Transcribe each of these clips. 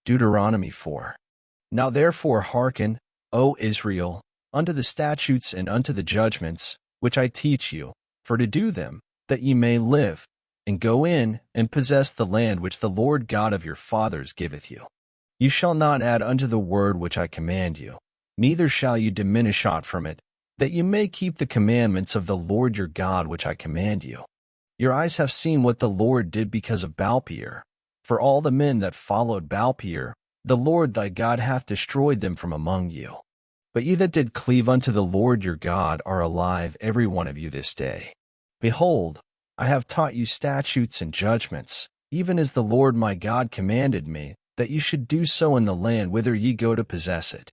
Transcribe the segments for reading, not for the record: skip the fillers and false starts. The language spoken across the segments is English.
Deuteronomy 4. Now therefore hearken, O Israel, unto the statutes and unto the judgments, which I teach you, for to do them, that ye may live, and go in and possess the land which the Lord God of your fathers giveth you. You shall not add unto the word which I command you, neither shall you diminish aught from it, that you may keep the commandments of the Lord your God which I command you. Your eyes have seen what the Lord did because of Baalpeor. For all the men that followed Baalpeor, the Lord thy God hath destroyed them from among you. But ye that did cleave unto the Lord your God are alive every one of you this day. Behold, I have taught you statutes and judgments, even as the Lord my God commanded me, that ye should do so in the land whither ye go to possess it.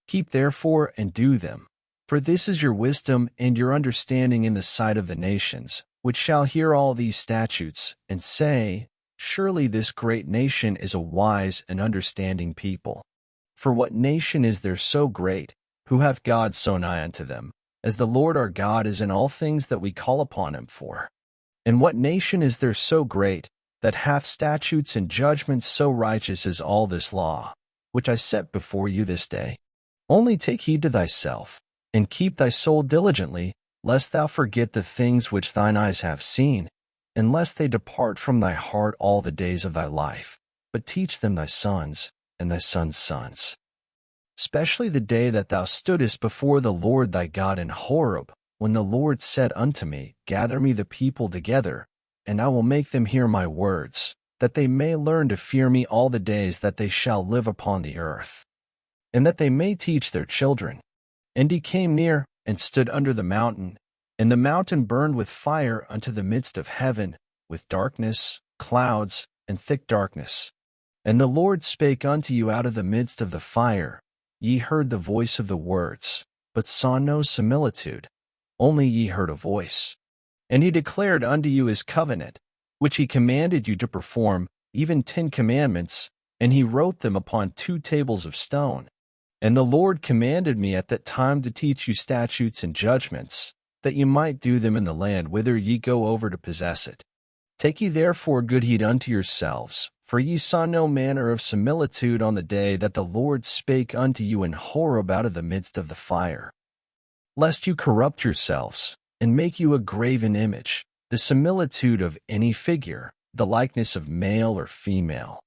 Keep therefore and do them, for this is your wisdom and your understanding in the sight of the nations, which shall hear all these statutes, and say, Surely this great nation is a wise and understanding people. For what nation is there so great, who hath God so nigh unto them, as the Lord our God is in all things that we call upon him for? And what nation is there so great, that hath statutes and judgments so righteous as all this law, which I set before you this day? Only take heed to thyself, and keep thy soul diligently, lest thou forget the things which thine eyes have seen, and lest they depart from thy heart all the days of thy life, but teach them thy sons and thy sons' sons. Especially the day that thou stoodest before the Lord thy God in Horeb, when the Lord said unto me, Gather me the people together, and I will make them hear my words, that they may learn to fear me all the days that they shall live upon the earth, and that they may teach their children. And he came near, and stood under the mountain, and the mountain burned with fire unto the midst of heaven, with darkness, clouds, and thick darkness. And the Lord spake unto you out of the midst of the fire. Ye heard the voice of the words, but saw no similitude, only ye heard a voice. And he declared unto you his covenant, which he commanded you to perform, even 10 commandments, and he wrote them upon 2 tables of stone. And the Lord commanded me at that time to teach you statutes and judgments, that ye might do them in the land whither ye go over to possess it. Take ye therefore good heed unto yourselves, for ye saw no manner of similitude on the day that the Lord spake unto you in Horeb out of the midst of the fire. Lest you corrupt yourselves, and make you a graven image, the similitude of any figure, the likeness of male or female,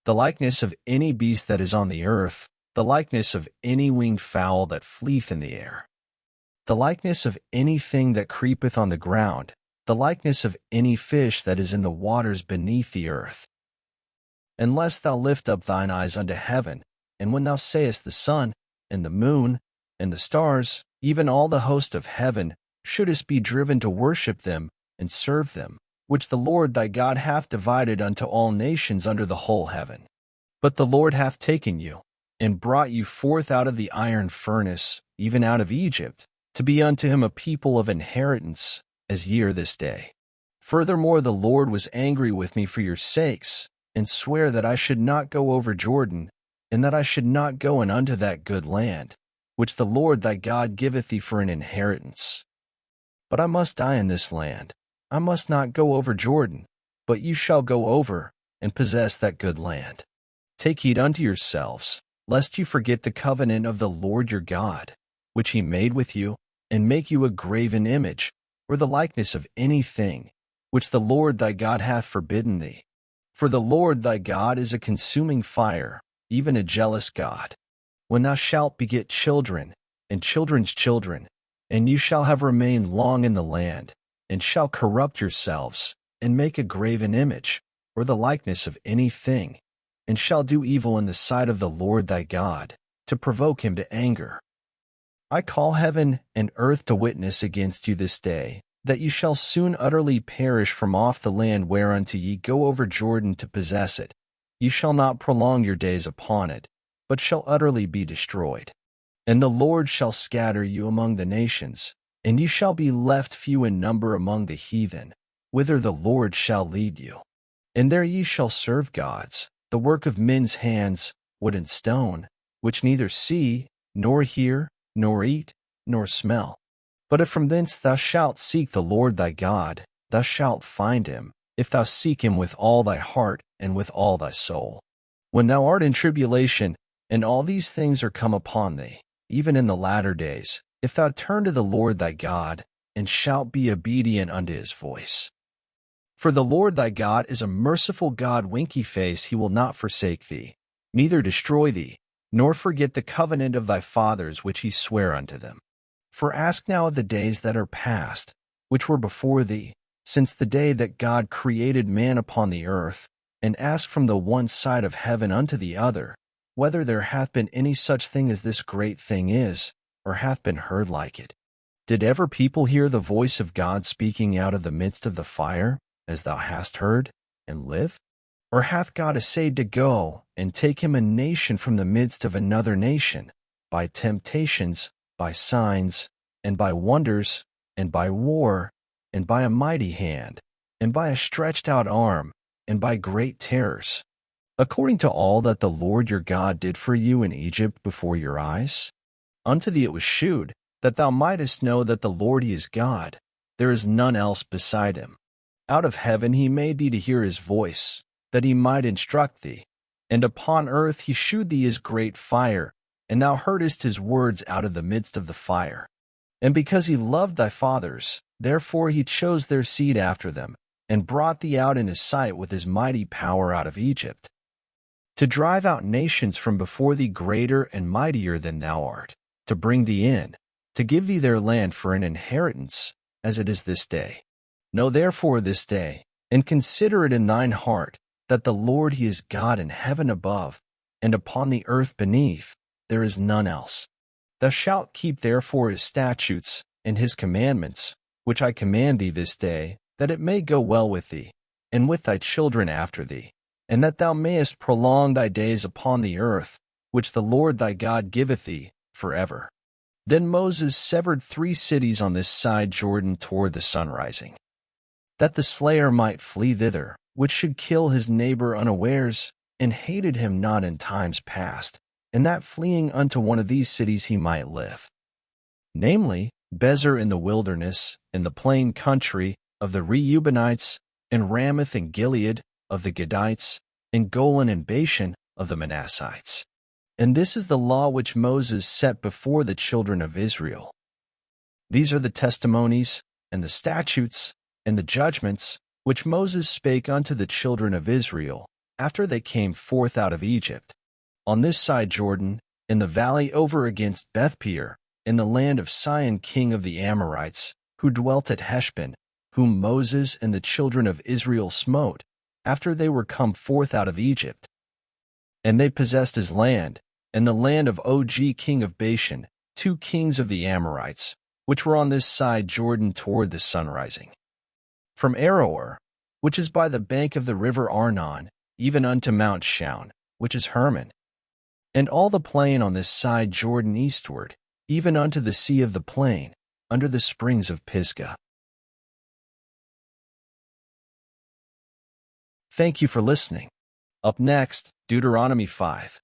the likeness of any beast that is on the earth, the likeness of any winged fowl that fleeth in the air, the likeness of anything that creepeth on the ground, the likeness of any fish that is in the waters beneath the earth. Unless thou lift up thine eyes unto heaven, and when thou sayest the sun, and the moon, and the stars, even all the host of heaven, shouldest be driven to worship them and serve them, which the Lord thy God hath divided unto all nations under the whole heaven. But the Lord hath taken you, and brought you forth out of the iron furnace, even out of Egypt, to be unto him a people of inheritance, as ye are this day. Furthermore the Lord was angry with me for your sakes, and sware that I should not go over Jordan, and that I should not go in unto that good land, which the Lord thy God giveth thee for an inheritance. But I must die in this land. I must not go over Jordan, but you shall go over, and possess that good land. Take heed unto yourselves, lest you forget the covenant of the Lord your God, which he made with you, and make you a graven image, or the likeness of anything, which the Lord thy God hath forbidden thee. For the Lord thy God is a consuming fire, even a jealous God. When thou shalt beget children, and children's children, and you shall have remained long in the land, and shall corrupt yourselves, and make a graven image, or the likeness of anything, and shall do evil in the sight of the Lord thy God, to provoke him to anger. I call heaven and earth to witness against you this day, that you shall soon utterly perish from off the land whereunto ye go over Jordan to possess it. You shall not prolong your days upon it, but shall utterly be destroyed. And the Lord shall scatter you among the nations, and you shall be left few in number among the heathen, whither the Lord shall lead you. And there ye shall serve gods, the work of men's hands, wood and stone, which neither see, nor hear, nor eat, nor smell. But if from thence thou shalt seek the Lord thy God, thou shalt find him, if thou seek him with all thy heart and with all thy soul. when thou art in tribulation, and all these things are come upon thee, even in the latter days, if thou turn to the Lord thy God, and shalt be obedient unto his voice. For the Lord thy God is a merciful God, winky face, he will not forsake thee, neither destroy thee, nor forget the covenant of thy fathers which he sware unto them. For ask now of the days that are past, which were before thee, since the day that God created man upon the earth, and ask from the one side of heaven unto the other, whether there hath been any such thing as this great thing is, or hath been heard like it. Did ever people hear the voice of God speaking out of the midst of the fire, as thou hast heard, and live? Or hath God essayed to go, and take him a nation from the midst of another nation, by temptations, by signs, and by wonders, and by war, and by a mighty hand, and by a stretched out arm, and by great terrors, according to all that the Lord your God did for you in Egypt before your eyes? Unto thee it was shewed, that thou mightest know that the Lord he is God, there is none else beside him. Out of heaven he made thee to hear his voice, that he might instruct thee. And upon earth he shewed thee his great fire, and thou heardest his words out of the midst of the fire. And because he loved thy fathers, therefore he chose their seed after them, and brought thee out in his sight with his mighty power out of Egypt, to drive out nations from before thee greater and mightier than thou art, to bring thee in, to give thee their land for an inheritance, as it is this day. Know therefore this day, and consider it in thine heart, that the Lord he is God in heaven above, and upon the earth beneath, there is none else. Thou shalt keep therefore his statutes and his commandments, which I command thee this day, that it may go well with thee, and with thy children after thee, and that thou mayest prolong thy days upon the earth, which the Lord thy God giveth thee forever. Then Moses severed 3 cities on this side Jordan toward the sunrising, that the slayer might flee thither, which should kill his neighbor unawares, and hated him not in times past, and that fleeing unto one of these cities he might live. Namely, Bezer in the wilderness, in the plain country of the Reubenites, and Ramoth and Gilead of the Gadites, and Golan and Bashan of the Manassites. And this is the law which Moses set before the children of Israel. These are the testimonies, and the statutes, and the judgments, which Moses spake unto the children of Israel, after they came forth out of Egypt, on this side Jordan, in the valley over against Bethpeor, in the land of Sihon king of the Amorites, who dwelt at Heshbon, whom Moses and the children of Israel smote, after they were come forth out of Egypt. And they possessed his land, and the land of Og king of Bashan, 2 kings of the Amorites, which were on this side Jordan toward the sunrising. From Aroer, which is by the bank of the river Arnon, even unto Mount Shaun, which is Hermon, and all the plain on this side Jordan eastward, even unto the sea of the plain, under the springs of Pisgah. Thank you for listening. Up next, Deuteronomy 5.